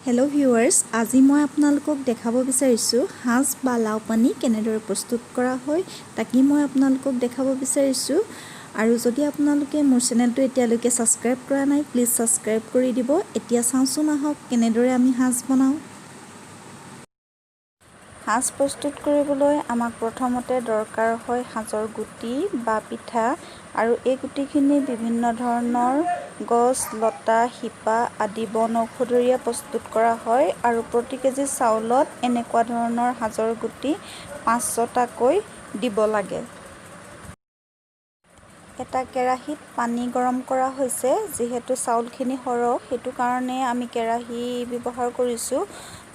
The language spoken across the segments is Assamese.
हेलो ভিউৱাৰ্ছ, আজি মই আপোনালোকক দেখাব বিচাৰিছোঁ হাঁস বা লাও পানী কেনেদৰে প্ৰস্তুত কৰা হয় তাকে মই আপোনালোকক দেখাব বিচাৰিছোঁ। আৰু যদি আপোনালোকে মোৰ চেনেলটো এতিয়ালৈকে সাবস্ক্ৰাইব কৰা নাই প্লিজ সাবস্ক্ৰাইব কৰি দিব। এতিয়া চাওঁচোন আহক কেনেদৰে আমি হাঁস বনাওঁ। হাঁস প্ৰস্তুত কৰিবলৈ আমাক প্ৰথমতে দৰকাৰ হয় হাঁসৰ গুটি বা পিঠা, আৰু এই গুটিখিনি বিভিন্ন ধৰণৰ গছ, লতা, শিপা আদি বন ঔষধেৰে প্ৰস্তুত কৰা হয়। আৰু প্ৰতি কেজি চাউলত এনেকুৱা ধৰণৰ হাঁসৰ গুটি 5-6টাকৈ দিব লাগে। এটা কেৰাহীত পানী গৰম কৰা হৈছে। যিহেতু চাউলখিনি সৰহ সেইটো কাৰণে আমি কেৰাহী ব্যৱহাৰ কৰিছোঁ।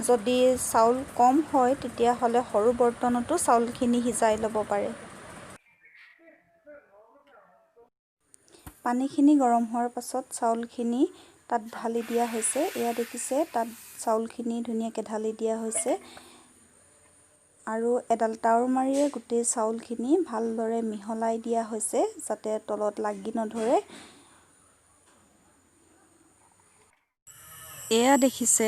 যদি চাউল কম হয় তেতিয়াহ'লে সৰু বৰ্তনতো চাউলখিনি সিজাই ল'ব পাৰে। পানীখিনি গৰম হোৱাৰ পাছত চাউলখিনি তাত ঢালি দিয়া হৈছে। এয়া দেখিছে তাত চাউলখিনি ধুনীয়াকৈ ঢালি দিয়া হৈছে। আৰু এডাল তাৱৰ মাৰিৰে গোটেই চাউলখিনি ভালদৰে মিহলাই দিয়া হৈছে যাতে তলত লাগি নধৰে। এয়া দেখিছে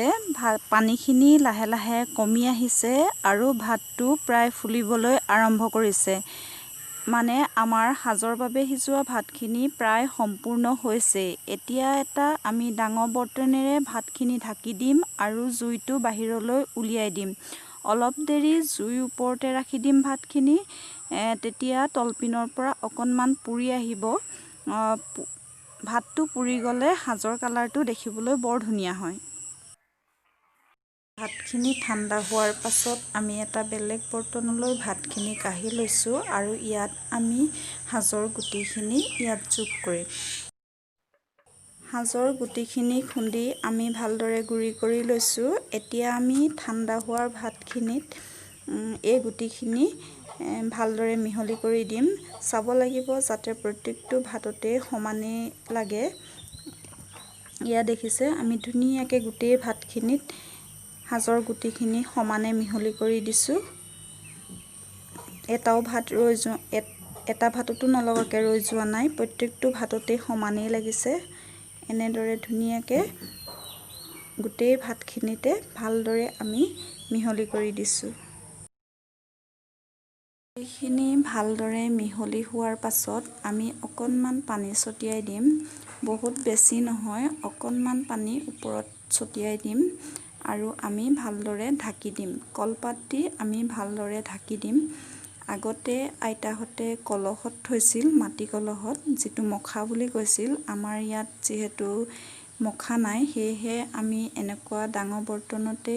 পানীখিনি লাহে লাহে কমি আহিছে আৰু ভাতটো প্ৰায় ফুলিবলৈ আৰম্ভ কৰিছে। মানে আমাৰ সাজৰ বাবে সিজোৱা ভাতখিনি প্ৰায় সম্পূৰ্ণ হৈছে। এতিয়া এটা আমি ডাঙৰ বৰ্তনেৰে ভাতখিনি ঢাকি দিম আৰু জুইটো বাহিৰলৈ উলিয়াই দিম। অলপ দেৰি জুইৰ ওপৰতে ৰাখি দিম ভাতখিনি। তেতিয়া তলপিনৰ পৰা অকণমান পুৰি আহিব। ভাতটো পুৰি গ'লে সাজৰ কালাৰটো দেখিবলৈ বৰ ধুনীয়া হয়। ভাতখিনি ঠাণ্ডা হোৱাৰ পাছত আমি এটা বেলেগ বৰ্তনলৈ ভাতখিনি কাঢ়ি লৈছোঁ আৰু ইয়াত আমি সাজৰ গুটিখিনি ইয়াত যোগ কৰিম। সাজৰ গুটিখিনি খুন্দি আমি ভালদৰে গুড়ি কৰি লৈছোঁ। এতিয়া আমি ঠাণ্ডা হোৱাৰ ভাতখিনিত এই গুটিখিনি ভালদৰে মিহলি কৰি দিম। চাব লাগিব যাতে প্ৰত্যেকটো ভাততে সমানে লাগে। এয়া দেখিছে আমি ধুনীয়াকৈ গোটেই ভাতখিনিত সাজৰ গুটিখিনি সমানে মিহলি কৰি দিছোঁ। এটা ভাততো নলগাকৈ ৰৈ যোৱা নাই, প্ৰত্যেকটো ভাততে সমানেই লাগিছে। এনেদৰে ধুনীয়াকৈ গোটেই ভাতখিনিতে ভালদৰে আমি মিহলি কৰি দিছোঁ। এইখিনি ভালদৰে মিহলি হোৱাৰ পাছত আমি অকণমান পানী ছটিয়াই দিম। বহুত বেছি নহয়, অকণমান পানী ওপৰত ছটিয়াই দিম আৰু আমি ভালদৰে ঢাকি দিম। কলপাত দি আমি ভালদৰে ঢাকি দিম। আগতে আইতাহঁতে কলহত থৈছিল, মাটি কলহত, যিটো মখা বুলি কৈছিল। আমাৰ ইয়াত যিহেতু মখা নাই সেয়েহে আমি এনেকুৱা ডাঙৰ বৰ্তনতে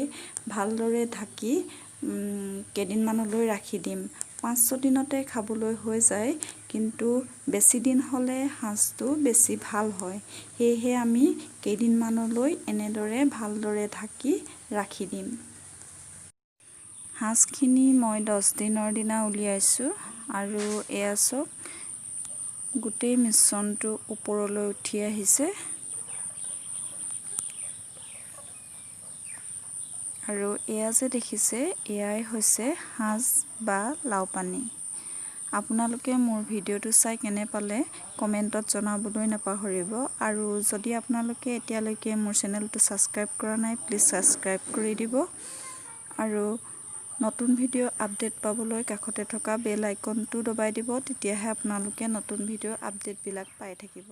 ভালদৰে ঢাকি কেইদিনমানলৈ ৰাখি দিম। 5-6 দিনতে খাবলৈ হৈ যায়, কিন্তু বেছি দিন হ'লে সাজটো বেছি ভাল হয়। সেয়েহে আমি কেইদিনমানলৈ এনেদৰে ভালদৰে ঢাকি ৰাখি দিম। সাজখিনি মই 10 দিনৰ দিনা উলিয়াইছোঁ আৰু এয়া চাওক গোটেই মিশ্ৰণটো ওপৰলৈ উঠি আহিছে। আৰু এয়া যে দেখিছে এয়াই হৈছে সাজ বা লাও পানী। আপোনালোকে মোৰ ভিডিঅ'টো চাই কেনে পালে কমেণ্টত জনাবলৈ নাপাহৰিব। আৰু যদি আপোনালোকে এতিয়ালৈকে মোৰ চেনেলটো ছাবস্ক্ৰাইব কৰা নাই প্লিজ ছাবস্ক্ৰাইব কৰি দিব। আৰু নতুন ভিডিঅ' আপডেট পাবলৈ কাষতে থকা বেল আইকনটো দবাই দিব। তেতিয়াহে আপোনালোকে নতুন ভিডিঅ' আপডেটবিলাক পাই থাকিব।